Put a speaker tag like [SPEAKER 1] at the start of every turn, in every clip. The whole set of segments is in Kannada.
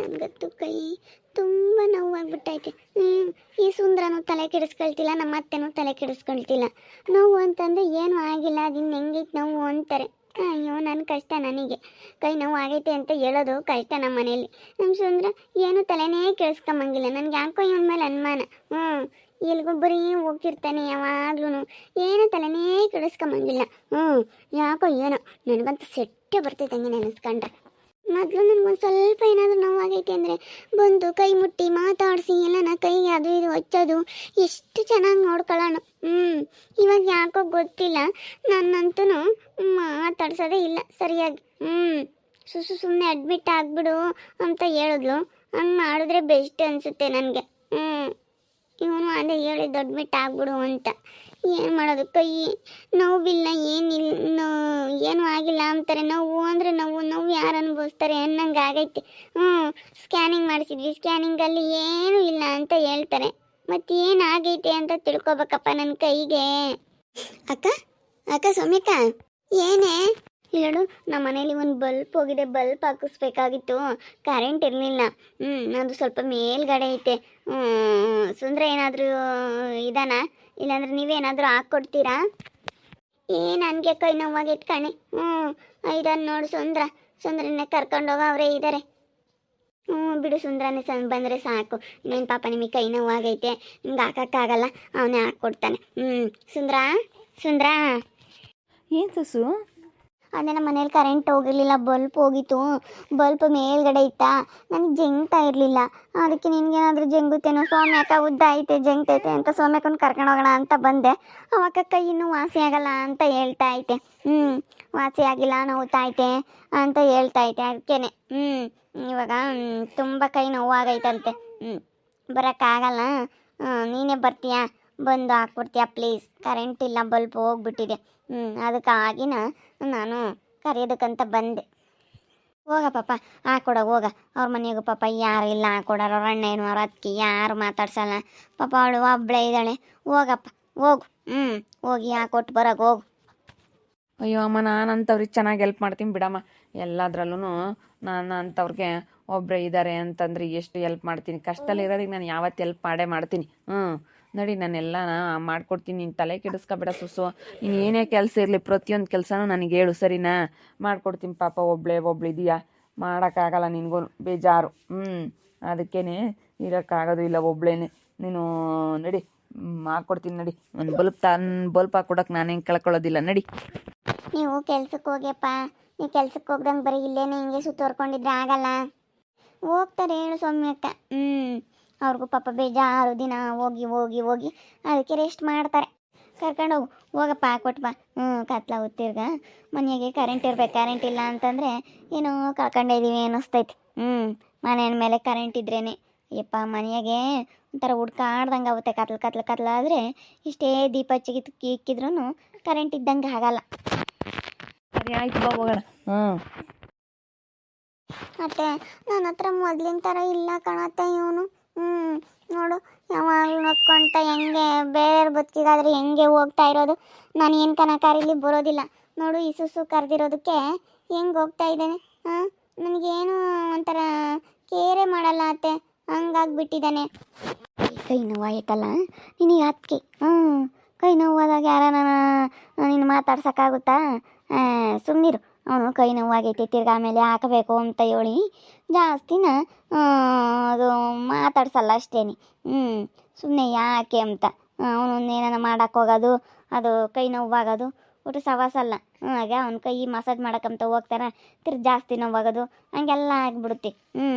[SPEAKER 1] ನನಗತ್ತು ಕೈ ತುಂಬ ನೋವಾಗ್ಬಿಟ್ಟೈತೆ. ಈ ಸುಂದ್ರನೂ ತಲೆ ಕೆಡಿಸ್ಕೊಳ್ತಿಲ್ಲ, ನಮ್ಮ ಅತ್ತೆನೂ ತಲೆ ಕೆಡಿಸ್ಕೊಳ್ತಿಲ್ಲ. ನೋವು ಅಂತಂದರೆ ಏನೂ ಆಗಿಲ್ಲ, ಅದಿನ್ನು ಹೆಂಗೈತೆ ನೋವು ಅಂತಾರೆ. ಅಯ್ಯೋ ನನ್ನ ಕಷ್ಟ, ನನಗೆ ಕೈ ನೋವು ಆಗೈತೆ ಅಂತ ಹೇಳೋದು ಕಷ್ಟ ನಮ್ಮ ಮನೇಲಿ. ನಮ್ಮ ಸುಂದ್ರ ಏನು ತಲೆನೇ ಕೆಡಿಸ್ಕೊಂಬಂಗಿಲ್ಲ. ನನಗೆ ಯಾಕೋ ಇವನ ಮೇಲೆ ಅನುಮಾನ. ಎಲ್ಗೂ ಬರೀ ಹೋಗ್ತಿರ್ತಾನೆ ಯಾವಾಗ್ಲೂ, ಏನು ತಲೆನೇ ಕೆಡಿಸ್ಕೊಂಬಂಗಿಲ್ಲ. ಯಾಕೋ ಏನೋ ನನಗಂತೂ ಸೆಟ್ಟೆ ಬರ್ತೈತೆ ಹಂಗೆ ನೆನೆಸ್ಕೊಂಡ್ರೆ. ಮೊದಲು ನನಗೊಂದು ಸ್ವಲ್ಪ ಏನಾದರೂ ನೋವಾಗೈತೆ ಅಂದರೆ ಬಂದು ಕೈ ಮುಟ್ಟಿ ಮಾತಾಡಿಸಿ ಎಲ್ಲನ ಕೈಗೆ ಅದು ಇದು ಹಚ್ಚೋದು, ಎಷ್ಟು ಚೆನ್ನಾಗಿ ನೋಡ್ಕೊಳ್ಳೋಣ. ಇವಾಗ ಯಾಕೋ ಗೊತ್ತಿಲ್ಲ, ನನ್ನಂತೂ ಮಾತಾಡ್ಸೋದೇ ಇಲ್ಲ ಸರಿಯಾಗಿ. ಸುಮ್ಮನೆ ಅಡ್ಮಿಟ್ ಆಗಿಬಿಡು ಅಂತ ಹೇಳಿದ್ಲು. ಹಂಗೆ ಮಾಡಿದ್ರೆ ಬೆಸ್ಟ್ ಅನಿಸುತ್ತೆ ನನಗೆ. ಇವನು ಅದೇ ಹೇಳಿದ್ದು ಅಡ್ಮಿಟ್ ಆಗ್ಬಿಡು ಅಂತ. ಏನು ಮಾಡೋದು, ಕೈ ನೋವಿಲ್ಲ, ಏನಿಲ್ಲ, ಏನೂ ಆಗಿಲ್ಲ ಅಂತಾರೆ. ನೋವು ಅಂದರೆ ನೋವು ಯಾರು ಅನುಭವಿಸ್ತಾರೆ ಅನ್ನಂಗೆ ಆಗೈತೆ. ಸ್ಕ್ಯಾನಿಂಗ್ ಮಾಡಿಸಿದ್ವಿ, ಸ್ಕ್ಯಾನಿಂಗಲ್ಲಿ ಏನೂ ಇಲ್ಲ ಅಂತ ಹೇಳ್ತಾರೆ. ಮತ್ತೇನು ಆಗೈತೆ ಅಂತ ತಿಳ್ಕೊಬೇಕಪ್ಪ ನನ್ನ ಕೈಗೆ. ಅಕ್ಕ ಸೌಮ್ಯಕ್ಕ, ಏನೇ ಹೇಳು. ನಮ್ಮ ಮನೇಲಿ ಒಂದು ಬಲ್ಪ್ ಹೋಗಿದೆ, ಬಲ್ಪ್ ಹಾಕಿಸ್ಬೇಕಾಗಿತ್ತು, ಕರೆಂಟ್ ಇರಲಿಲ್ಲ. ಅದು ಸ್ವಲ್ಪ ಮೇಲ್ಗಡೆ ಐತೆ. ಸುಂದ್ರ ಏನಾದರೂ ಇದಾನ, ಇಲ್ಲಾಂದ್ರೆ ನೀವೇನಾದರೂ ಹಾಕ್ಕೊಡ್ತೀರಾ? ನನಗೆ ಕೈ ನೋವಾಗೈತೆ ಕಣೆ. ಇದನ್ನು ನೋಡು, ಸುಂದ್ರನ್ನೇ ಕರ್ಕೊಂಡೋಗ ಅವರೇ ಇದ್ದಾರೆ. ಬಿಡು, ಸುಂದ್ರನೇ ಬಂದರೆ ಸಾಕು. ಇನ್ನೇನು ಪಾಪ ನಿಮಗೆ ಕೈ ನೋವಾಗೈತೆ, ನಿಮ್ಗೆ ಹಾಕೋಕ್ಕಾಗಲ್ಲ, ಅವನೇ ಹಾಕ್ಕೊಡ್ತಾನೆ. ಸುಂದ್ರ
[SPEAKER 2] ಏನು ಸಸು?
[SPEAKER 1] ಅದೇ ನಮ್ಮ ಮನೇಲಿ ಕರೆಂಟ್ ಹೋಗಿರಲಿಲ್ಲ, ಬಲ್ಪ್ ಹೋಗಿತ್ತು. ಬಲ್ಪ್ ಮೇಲ್ಗಡೆ ಇತ್ತಾ, ನನಗೆ ಜಂಗ್ತಾ ಇರಲಿಲ್ಲ. ಅದಕ್ಕೆ ನಿನ್ಗೇನಾದರೂ ಜಂಗುತ್ತೇನೋ, ಸೌಮ್ಯಕ್ಕ ಉದ್ದ ಐತೆ ಜಂಗ್ತೈತೆ ಅಂತ ಸೌಮ್ಯಕ್ಕನ್ನು ಕರ್ಕೊಂಡು ಹೋಗೋಣ ಅಂತ ಬಂದೆ. ಅವಾಗ ಕೈ ಇನ್ನೂ ವಾಸಿ ಆಗಲ್ಲ ಅಂತ ಹೇಳ್ತಾ ಐತೆ. ವಾಸಿ ಆಗಿಲ್ಲ, ನೋವ್ತಾ ಐತೆ ಅಂತ ಹೇಳ್ತಾ ಐತೆ. ಅದಕ್ಕೇನೆ ಇವಾಗ ತುಂಬ ಕೈ ನೋವಾಗೈತಂತೆ. ಬರೋಕ್ಕಾಗಲ್ಲ, ನೀನೇ ಬರ್ತೀಯಾ? ಬಂದು ಹಾಕ್ಬಿಡ್ತೀಯಾ ಪ್ಲೀಸ್? ಕರೆಂಟ್ ಇಲ್ಲ, ಬಲ್ಪ್ ಹೋಗ್ಬಿಟ್ಟಿದೆ. ಅದಕ್ಕಾಗಿನ ನಾನು ಕರೆಯೋದಕ್ಕಂತ ಬಂದೆ. ಹೋಗ ಪಾಪ, ಹಾಕೊಡ ಹೋಗ. ಅವ್ರ ಮನೆಗೂ ಪಾಪ ಯಾರು ಇಲ್ಲ ಹಾಕೊಡೋರು, ಅವ್ರ ಅಣ್ಣೇನು ಅವ್ರ ಅದಕ್ಕೆ ಯಾರು ಮಾತಾಡ್ಸಲ್ಲ. ಪಾಪ ಅವಳು ಒಬ್ಬಳೇ ಇದ್ದಾಳೆ. ಹೋಗಪ್ಪ ಹೋಗು, ಹೋಗಿ ಹಾಕೊಟ್ಟು ಬರೋಗ ಹೋಗು.
[SPEAKER 2] ಅಯ್ಯೋ ಅಮ್ಮ, ನಾನು ಅಂಥವ್ರಿಗೆ ಚೆನ್ನಾಗಿ ಹೆಲ್ಪ್ ಮಾಡ್ತೀನಿ ಬಿಡಮ್ಮ. ಎಲ್ಲದ್ರಲ್ಲೂ ನಾನು ಅಂಥವ್ರಿಗೆ ಒಬ್ಬರೇ ಇದ್ದಾರೆ ಅಂತಂದ್ರೆ ಎಷ್ಟು ಹೆಲ್ಪ್ ಮಾಡ್ತೀನಿ. ಕಷ್ಟದಲ್ಲಿರೋದಕ್ಕೆ ನಾನು ಯಾವತ್ತು ಹೆಲ್ಪ್ ಮಾಡೇ ಮಾಡ್ತೀನಿ. ನಡಿ, ನಾನೆಲ್ಲ ಮಾಡ್ಕೊಡ್ತೀನಿ. ನೀನು ತಲೆ ಕೆಡಿಸ್ಕೊಬೇಡ ಸುಸು. ನೀನು ಏನೇ ಕೆಲಸ ಇರಲಿ, ಪ್ರತಿಯೊಂದು ಕೆಲಸನೂ ನನಗೆ ಹೇಳು, ಸರಿನಾ? ಮಾಡ್ಕೊಡ್ತೀನಿ. ಪಾಪ ಒಬ್ಳು ಇದೆಯಾ, ಮಾಡೋಕ್ಕಾಗಲ್ಲ, ನಿನಗೂ ಬೇಜಾರು. ಅದಕ್ಕೇ ಇರೋಕ್ಕಾಗೋದು ಇಲ್ಲ, ಒಬ್ಳೇನೆ ನೀನು. ನಡಿ, ಹಾಕ್ಕೊಡ್ತೀನಿ ನಡಿ. ಒಂದು ಬಲ್ಪ್ ಹಾಕ್ಕೊಡೋಕೆ ನಾನೇನು ಕಳ್ಕೊಳ್ಳೋದಿಲ್ಲ, ನಡಿ.
[SPEAKER 1] ನೀವು ಕೆಲ್ಸಕ್ಕೆ ಹೋಗ್ಯಪ್ಪ. ನೀವು ಕೆಲ್ಸಕ್ಕೆ ಹೋಗ್ದಂಗೆ ಬರೀ ಇಲ್ಲೇನೆ ಹಿಂಗೆ ಸುತ್ತೋರ್ಕೊಂಡಿದ್ರೆ ಆಗಲ್ಲ. ಹೋಗ್ತಾರೆ ಹೇಳು ಸೌಮ್ಯಕ್ಕ. ಅವ್ರಿಗೂ ಪಾಪ ಬೇಜಾರು, ದಿನ ಹೋಗಿ ಹೋಗಿ ಹೋಗಿ ಅದಕ್ಕೆ ರೆಸ್ಟ್ ಮಾಡ್ತಾರೆ. ಕರ್ಕೊಂಡೋಗು, ಹೋಗಪ್ಪ ಹಾಕ್ಕೊಟ್ಟು ಬಾ. ಕತ್ಲ ಹೊತ್ತಿರ್ಗ ಮನೆಗೆ ಕರೆಂಟ್ ಇರ್ಬೇಕು. ಕರೆಂಟ್ ಇಲ್ಲ ಅಂತಂದರೆ ಏನೋ ಕಳ್ಕೊಂಡಿದ್ದೀವಿ ಅನ್ನಿಸ್ತೈತಿ. ಮನೆ ಮೇಲೆ ಕರೆಂಟ್ ಇದ್ರೇನೆ ಯಪ್ಪ ಮನೆಯಾಗೆ ಒಂಥರ ಹುಡ್ಕಾಡ್ದಂಗೆ ಆಗುತ್ತೆ. ಕತ್ಲಾದರೆ ಇಷ್ಟೇ ದೀಪ ಇಕ್ಕಿದ್ರೂ ಕರೆಂಟ್ ಇದ್ದಂಗೆ ಆಗಲ್ಲ.
[SPEAKER 2] ಸರಿ ಆಯ್ತು, ಬಾ ಹೋಗೋಣ.
[SPEAKER 1] ಮತ್ತೆ ನನ್ನ ಹತ್ರ ಮೊದಲಿನ ಥರ ಇಲ್ಲ ಕಣತ್ತೆ ಇವನು. ನೋಡು, ಯಾವಾಗಲೂ ನಕ್ಕೊಂತ ಹೆಂಗೆ ಬೇರೆ ಬದುಕಿಗಾದ್ರೆ ಹೆಂಗೆ ಹೋಗ್ತಾ ಇರೋದು. ನಾನು ಏನು ಕನಕಾರಿಲಿ ಬರೋದಿಲ್ಲ ನೋಡು. ಈ ಸುಸು ಕರೆದಿರೋದಕ್ಕೆ ಹೆಂಗೆ ಹೋಗ್ತಾ ಇದ್ದಾನೆ. ನನಗೇನು ಒಂಥರ ಕೇರೆ ಮಾಡಲ್ಲ ಅತ್ತೆ, ಹಂಗಾಗ್ಬಿಟ್ಟಿದ್ದಾನೆ. ಕೈ ನೋವಾಯ್ತಲ್ಲ ನಿನಗೆ ಅದಕ್ಕೆ. ಕೈ ನೋವಾದಾಗ ಯಾರನ್ನ ನೀನು ಮಾತಾಡ್ಸೋಕ್ಕಾಗುತ್ತಾ? ಸುಮ್ಮನಿರು. ಅವನು ಕೈ ನೋವಾಗೈತೆ ತಿರ್ಗಾ ಆಮೇಲೆ ಹಾಕಬೇಕು ಅಂತ ಹೇಳಿ ಜಾಸ್ತಿನ ಅದು ಮಾತಾಡ್ಸಲ್ಲ ಅಷ್ಟೇನೆ. ಸುಮ್ಮನೆ ಯಾಕೆ ಅಂತ ಅವನು ಏನಾನ ಮಾಡೋಕ್ಕೆ ಹೋಗೋದು, ಅದು ಕೈ ನೋವಾಗೋದು ಒಟ್ಟು ಸವಾಸಲ್ಲ. ಆಗ ಅವ್ನ ಕೈ ಮಸಾಜ್ ಮಾಡೋಕ್ಕಂತ ಹೋಗ್ತಾನೆ, ತಿರ್ಗಿ ಜಾಸ್ತಿ ನೋವಾಗೋದು, ಹಂಗೆಲ್ಲ ಆಗಿಬಿಡುತ್ತೆ.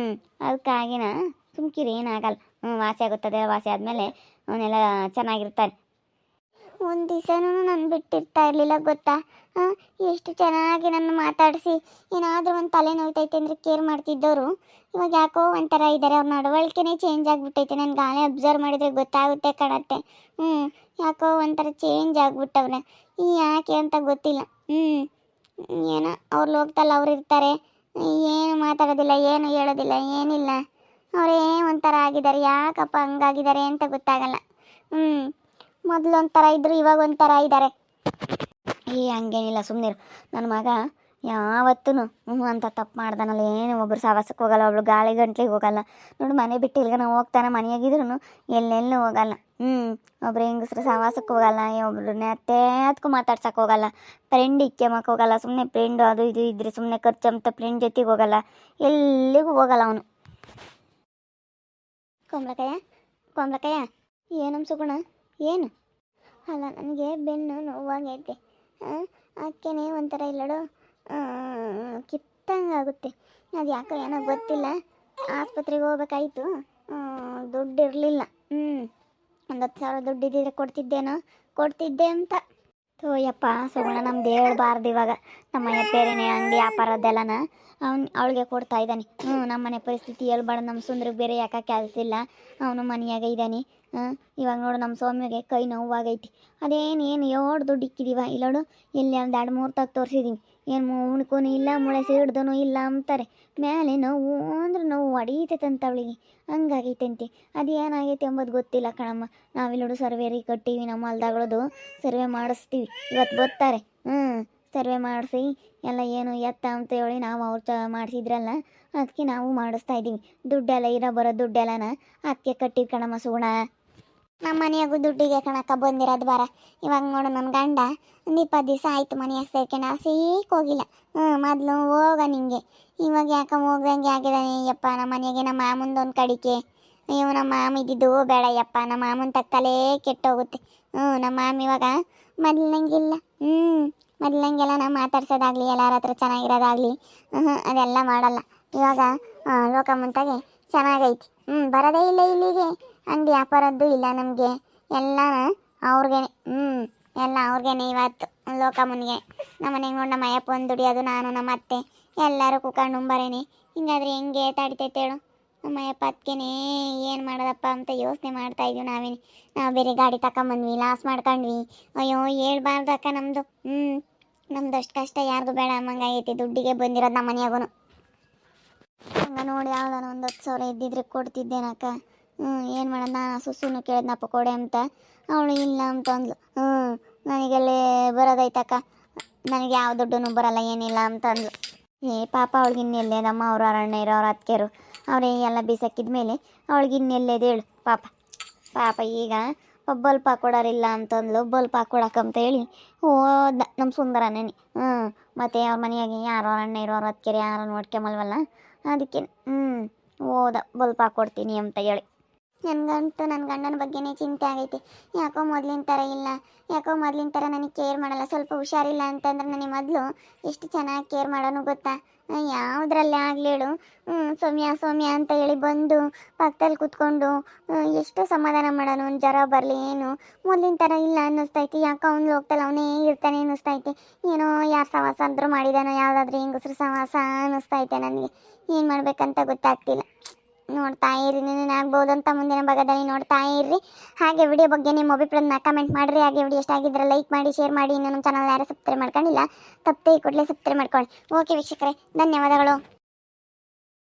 [SPEAKER 1] ಅದಕ್ಕಾಗಿನ ಸುಮ್ಕಿರಿ, ಏನಾಗಲ್ಲ. ವಾಸಿ ಆಗುತ್ತದೆ. ವಾಸಿ ಆದಮೇಲೆ ಅವನೆಲ್ಲ ಚೆನ್ನಾಗಿರ್ತಾನೆ. ಒಂದು ದಿವಸನೂ ನಾನು ಬಿಟ್ಟಿರ್ತಾ ಇರಲಿಲ್ಲ ಗೊತ್ತಾ. ಎಷ್ಟು ಚೆನ್ನಾಗಿ ನನ್ನ ಮಾತಾಡಿಸಿ ಏನಾದರೂ ಒಂದು ತಲೆ ನೋಯ್ತೈತೆ ಅಂದರೆ ಕೇರ್ ಮಾಡ್ತಿದ್ದವರು ಇವಾಗ ಯಾಕೋ ಒಂಥರ ಇದ್ದಾರೆ. ಅವ್ರ ನಡವಳಿಕೆನೇ ಚೇಂಜ್ ಆಗಿಬಿಟ್ಟೈತೆ. ನನಗೆ ಆಲೇ ಅಬ್ಸರ್ವ್ ಮಾಡಿದರೆ ಗೊತ್ತಾಗುತ್ತೆ ಕಣತ್ತೆ. ಯಾಕೋ ಒಂಥರ ಚೇಂಜ್ ಆಗಿಬಿಟ್ಟವ್ರೆ. ಯಾಕೆ ಅಂತ ಗೊತ್ತಿಲ್ಲ. ಏನೋ ಅವ್ರು ಹೋಗ್ತಲ್ಲ ಅವ್ರು ಇರ್ತಾರೆ, ಏನು ಮಾತಾಡೋದಿಲ್ಲ, ಏನು ಹೇಳೋದಿಲ್ಲ, ಏನಿಲ್ಲ. ಅವರೇ ಒಂಥರ ಆಗಿದ್ದಾರೆ. ಯಾಕಪ್ಪ ಹಂಗಾಗಿದ್ದಾರೆ ಅಂತ ಗೊತ್ತಾಗಲ್ಲ. ಮೊದಲು ಒಂಥರ ಇದ್ದರು, ಇವಾಗ ಒಂಥರ ಇದ್ದಾರೆ. ಹಂಗೇನಿಲ್ಲ, ಸುಮ್ಮನಿರು. ನನ್ನ ಮಗ ಯಾವತ್ತೂ ಅಂತ ತಪ್ಪು ಮಾಡ್ದಾನಲ್ಲ, ಏನು ಒಬ್ರು ಸವಾಸಕ್ಕೆ ಹೋಗಲ್ಲ, ಒಬ್ಳು ಗಾಳಿ ಗಂಟ್ಲಿಗೆ ಹೋಗಲ್ಲ ನೋಡು. ಮನೆ ಬಿಟ್ಟು ಇಲ್ಗ ನಾವು ಹೋಗ್ತಾನೆ, ಮನೆಯಾಗಿದ್ರು ಎಲ್ಲೆಲ್ಲೂ ಹೋಗಲ್ಲ. ಒಬ್ರು ಹೆಂಗಸ್ರು ಸವಾಸಕ್ಕೆ ಹೋಗಲ್ಲ, ಒಬ್ರು ನೆತ್ತೇತ್ಕು ಮಾತಾಡ್ಸಕ್ಕೆ ಹೋಗಲ್ಲ, ಫ್ರೆಂಡ್ ಇಕ್ಕೆಮಕ್ಕೆ ಹೋಗಲ್ಲ. ಸುಮ್ಮನೆ ಫ್ರೆಂಡು ಅದು ಇದು ಇದ್ರೆ ಸುಮ್ಮನೆ ಖರ್ಚು ಅಂತ ಫ್ರೆಂಡ್ ಜೊತೆಗೆ ಹೋಗಲ್ಲ, ಎಲ್ಲಿಗೂ ಹೋಗಲ್ಲ ಅವನು. ಕೊಂಬ್ಲಕಾಯ ಏನಮ್ಮ ಸುಗುಣ, ಏನು? ಅಲ್ಲ, ನನಗೆ ಬೆನ್ನು ನೋವಾಗೈತೆ. ಅದಕ್ಕೇನೆ ಒಂಥರ ಇಲ್ಲಡು ಕಿತ್ತಂಗಾಗುತ್ತೆ. ಅದು ಯಾಕೋ ಏನೋ ಗೊತ್ತಿಲ್ಲ. ಆಸ್ಪತ್ರೆಗೆ ಹೋಗ್ಬೇಕಾಯ್ತು, ದುಡ್ಡು ಇರಲಿಲ್ಲ. ಒಂದು 10,000 ದುಡ್ಡು ಇದ್ದಿದ್ರೆ ಕೊಡ್ತಿದ್ದೆ ಅಂತ. ಯಪ್ಪ ಸುಗುಣ, ನಮ್ದು ಹೇಳ್ಬಾರ್ದು ಇವಾಗ. ನಮ್ಮ ಬೇರೆನೆ ಅಂಗಡಿ ವ್ಯಾಪಾರದ್ದೆಲ್ಲನ ಅವಳಿಗೆ ಕೊಡ್ತಾ ಇದ್ದಾನೆ. ನಮ್ಮ ಮನೆ ಪರಿಸ್ಥಿತಿ ಹೇಳ್ಬಾರ್ದು. ನಮ್ಮ ಸುಂದ್ರಿಗೆ ಬೇರೆ ಯಾಕೆ ಕೆಲಸ ಇಲ್ಲ, ಅವನು ಮನೆಯಾಗ ಇದ್ದಾನೆ. ಇವಾಗ ನೋಡು, ನಮ್ಮ ಸೌಮ್ಯಗೆ ಕೈ ನೋವಾಗೈತಿ. ಏನು 7 ದುಡ್ಡು ಇಕ್ಕಿದೀವ ಇಲ್ಲೋಡು, ಎಲ್ಲಿ ಒಂದು 2-3 ತಗ ತೋರಿಸಿದೀವಿ. ಏನು ಉಣ್ಕೂ ಇಲ್ಲ, ಮುಳೆ ಸಿಡ್ದೂ ಇಲ್ಲ ಅಂತಾರೆ. ಮೇಲೆ ನೋವು ಅಂದ್ರೆ ನೋವು ಹೊಡೀತೈತಂತ ಅವಳಿಗೆ, ಹಂಗಾಗೈತಂತೆ. ಅದು ಏನಾಗೈತೆ ಎಂಬುದು ಗೊತ್ತಿಲ್ಲ ಕಣಮ್ಮ. ನಾವಿಲ್ಲೋಡು ಸರ್ವೇರಿ ಕಟ್ಟೀವಿ, ನಮ್ಮ ಹೊಲ್ದಾಗಳದು ಸರ್ವೆ ಮಾಡಿಸ್ತೀವಿ. ಇವತ್ತು ಬರ್ತಾರೆ. ಸರ್ವೆ ಮಾಡಿಸಿ ಎಲ್ಲ ಏನು ಎತ್ತ ಅಂತ ಹೇಳಿ ನಾವು ಅವ್ರು ಮಾಡಿಸಿದ್ರಲ್ಲ, ಅದಕ್ಕೆ ನಾವು ಮಾಡಿಸ್ತಾ ಇದ್ದೀವಿ. ದುಡ್ಡೆಲ್ಲ ಬರೋ ದುಡ್ಡೆಲ್ಲನ ಅದಕ್ಕೆ ಕಟ್ಟಿವಿ ಕಣಮ್ಮ ಸುಗುಣ. ನಮ್ಮ ಮನೆಯಾಗೂ ದುಡ್ಡಿಗೆ ಕಣಕ್ಕ ಬಂದಿರೋದು ಬಾರ. ಇವಾಗ ನೋಡು, ನನ್ನ ಗಂಡ ಒಂದು 20 ದಿವಸ ಆಯಿತು ಮನೆಯಾಗ ಸೇರ್ಕೊಂಡು, ಸೀಕ್ ಹೋಗಿಲ್ಲ. ಮೊದಲು ಹೋಗ ನಿಂಗೆ, ಇವಾಗ ಯಾಕೆ ಹೋಗಂಗೆ ಆಗಿದಾನೆ. ಯಪ್ಪ, ನಮ್ಮ ಮನೆಯಾಗೆ ನಮ್ಮ ಮಾಮಂದೊಂದು ಕಡಿಕೆ. ಅಯ್ಯೋ, ನಮ್ಮ ಮಾಮ ಇದ್ದಿದ್ದು ಬೇಡ ಯಪ್ಪ, ನಮ್ಮ ಮಾಮನ ತಕ್ಕಲೇ ಕೆಟ್ಟೋಗುತ್ತೆ. ನಮ್ಮ ಮಾಮ ಇವಾಗ ಮೊದಲಂಗಿಲ್ಲ. ಮೊದಲಂಗೆಲ್ಲ ನಾವು ಮಾತಾಡ್ಸೋದಾಗಲಿ, ಎಲ್ಲರ ಹತ್ರ ಚೆನ್ನಾಗಿರೋದಾಗಲಿ ಅದೆಲ್ಲ ಮಾಡಲ್ಲ. ಇವಾಗ ಲೋಕಮಂತಾಗೆ ಚೆನ್ನಾಗೈತಿ. ಬರೋದೇ ಇಲ್ಲ ಇಲ್ಲಿಗೆ, ಅಂಗಡಿ ವ್ಯಾಪಾರದ್ದು ಇಲ್ಲ ನಮಗೆ. ಎಲ್ಲ ಅವ್ರಿಗೇನೆ, ಎಲ್ಲ ಅವ್ರಿಗೇನೆ ಇವತ್ತು ಲೋಕಮ್ಮನಿಗೆ. ನಮ್ಮ ಮನೆಗೆ ನೋಡಿ, ನಮ್ಮ ಅಯ್ಯಪ್ಪ ಒಂದು ದುಡಿಯೋದು, ನಾನು ನಮ್ಮ ಅತ್ತೆ ಎಲ್ಲರೂ ಕುತ್ಕೊಂಡು ಬರೇನೆ. ಹಿಂಗಾದ್ರೆ ಹೆಂಗೆ ತಡಿತೈತೆ ಹೇಳು? ನಮ್ಮ ಅಯ್ಯಪ್ಪ ಅದಕ್ಕೇನೆ ಏನು ಮಾಡೋದಪ್ಪ ಅಂತ ಯೋಚನೆ ಮಾಡ್ತಾಯಿದ್ವಿ. ನಾವು ಬೇರೆ ಗಾಡಿ ತಗೊಂಬಂದ್ವಿ, ಲಾಸ್ ಮಾಡ್ಕೊಂಡ್ವಿ. ಅಯ್ಯೋ, ಹೇಳ್ಬಾರ್ದು ಅಕ್ಕ, ನಮ್ದು ಅಷ್ಟು ಕಷ್ಟ ಯಾರಿಗೂ ಬೇಡ ಅಮ್ಮಂಗಾಗೈತಿ. ದುಡ್ಡಿಗೆ ಬಂದಿರೋದು ನಮ್ಮ ಮನೆಯಾಗೂ. ಹಂಗೆ ನೋಡಿ, ಯಾವ್ದಾನ ಒಂದು 10,000 ಇದ್ದಿದ್ರೆ ಕೊಡ್ತಿದ್ದೇನಕ್ಕ. ಏನು ಮಾಡೋದು, ನಾನು ಸುಸುನು ಕೇಳಿದ್ನಪ್ಪ ಕೊಡೆ ಅಂತ, ಅವಳು ಇಲ್ಲ ಅಂತ ಅಂದ್ಲು. ನನಗೆಲ್ಲೇ ಬರೋದೈತಕ್ಕ, ನನಗೆ ಯಾವ ದುಡ್ಡು ಬರಲ್ಲ ಏನಿಲ್ಲ ಅಂತ ಅಂದ್ಲು. ಪಾಪ ಅವಳಿಗೆ ಇನ್ನೆಲ್ಲೇದಮ್ಮ, ಅವರು ಅರಣ್ಯ ಇರೋರು ಅತ್ತಿಗೆರು ಅವರೇ ಎಲ್ಲ ಬೀಸಕ್ಕಿದ ಮೇಲೆ ಅವಳಿಗೆ ಇನ್ನೆಲ್ಲೇದು ಹೇಳು ಪಾಪ. ಈಗ ಬಲ್ಪ್ ಹಾಕೊಡೋರಿಲ್ಲ ಅಂತಂದ್ಲು, ಬಲ್ಪ್ ಹಾಕೊಡಕ್ಕಂತ ಹೇಳಿ ಹೋದ ನಮ್ಮ ಸುಂದರನೇನೆ. ಮತ್ತು ಅವ್ರ ಮನೆಯಾಗೆ ಯಾರೋ ಅರಣ್ಯ ಇರೋರು ಅತ್ತಿಗೆರು ಯಾರೋ ನೋಡ್ಕೊಂಬಲ್ವಲ್ಲ, ಅದಕ್ಕೆ ಹೋದ ಬಲ್ಪ್ ಹಾಕ್ಕೊಡ್ತೀನಿ ಅಂತ ಹೇಳಿ. ನನಗಂತೂ ನನ್ನ ಗಂಡನ ಬಗ್ಗೆನೇ ಚಿಂತೆ ಆಗೈತೆ. ಯಾಕೋ ಮೊದಲಿನ ಥರ ಇಲ್ಲ, ಯಾಕೋ ಮೊದಲಿನ ಥರ ನನಗೆ ಕೇರ್ ಮಾಡಲ್ಲ. ಸ್ವಲ್ಪ ಹುಷಾರಿಲ್ಲ ಅಂತಂದ್ರೆ ನನಗೆ ಮೊದಲು ಎಷ್ಟು ಚೆನ್ನಾಗಿ ಕೇರ್ ಮಾಡೋನು ಗೊತ್ತಾ? ಯಾವುದ್ರಲ್ಲೇ ಆಗಲೇಳು ಸೌಮ್ಯ ಅಂತ ಹೇಳಿ ಬಂದು ಪಕ್ಕದಲ್ಲಿ ಕೂತ್ಕೊಂಡು ಎಷ್ಟು ಸಮಾಧಾನ ಮಾಡೋನು. ಒಂದು ಜ್ವರ ಬರಲಿ ಏನು ಮೊದಲಿನ ಥರ ಇಲ್ಲ ಅನ್ನಿಸ್ತೈತಿ. ಯಾಕೋ ಅವ್ನು ಹೋಗ್ತಲ್ಲ, ಅವನೇ ಇರ್ತಾನೆ ಅನ್ನಿಸ್ತೈತೆ. ಏನೋ ಯಾರು ಸವಾಸ ಅಂದರೂ ಮಾಡಿದಾನೋ, ಯಾವುದಾದ್ರೂ ಹೆಂಗಸ್ರು ಸವಾಸ ಅನ್ನಿಸ್ತೈತೆ ನನಗೆ. ಏನು ಮಾಡಬೇಕಂತ ಗೊತ್ತಾಗ್ತಿಲ್ಲ. ನೋಡ್ತಾ ಇರ್ರಿ, ಆಗ್ಬೋದು ಅಂತ ಮುಂದಿನ ಭಾಗದಲ್ಲಿ ನೋಡ್ತಾ ಇರ್ರಿ. ಹಾಗೆ ವಿಡಿಯೋ ಬಗ್ಗೆ ನಿಮ್ಮ ಅಭಿಪ್ರಾಯನ ಕಮೆಂಟ್ ಮಾಡಿರಿ. ಹಾಗೆ ವಿಡಿಯೋ ಇಷ್ಟ ಆಗಿದ್ರೆ ಲೈಕ್ ಮಾಡಿ, ಶೇರ್ ಮಾಡಿ. ಇನ್ನೂ ನಮ್ಮ ಚಾನಲ್ ಯಾರು ಸಬ್ಸ್ಕ್ರೈಬ್ ಮಾಡ್ಕೊಂಡಿಲ್ಲ, ತಪ್ಪೇ ಕೂಡಲೇ ಸಬ್ಸ್ಕ್ರೈಬ್ ಮಾಡ್ಕೊಳ್ಳಿ. ಓಕೆ ವೀಕ್ಷಕರೇ, ಧನ್ಯವಾದಗಳು.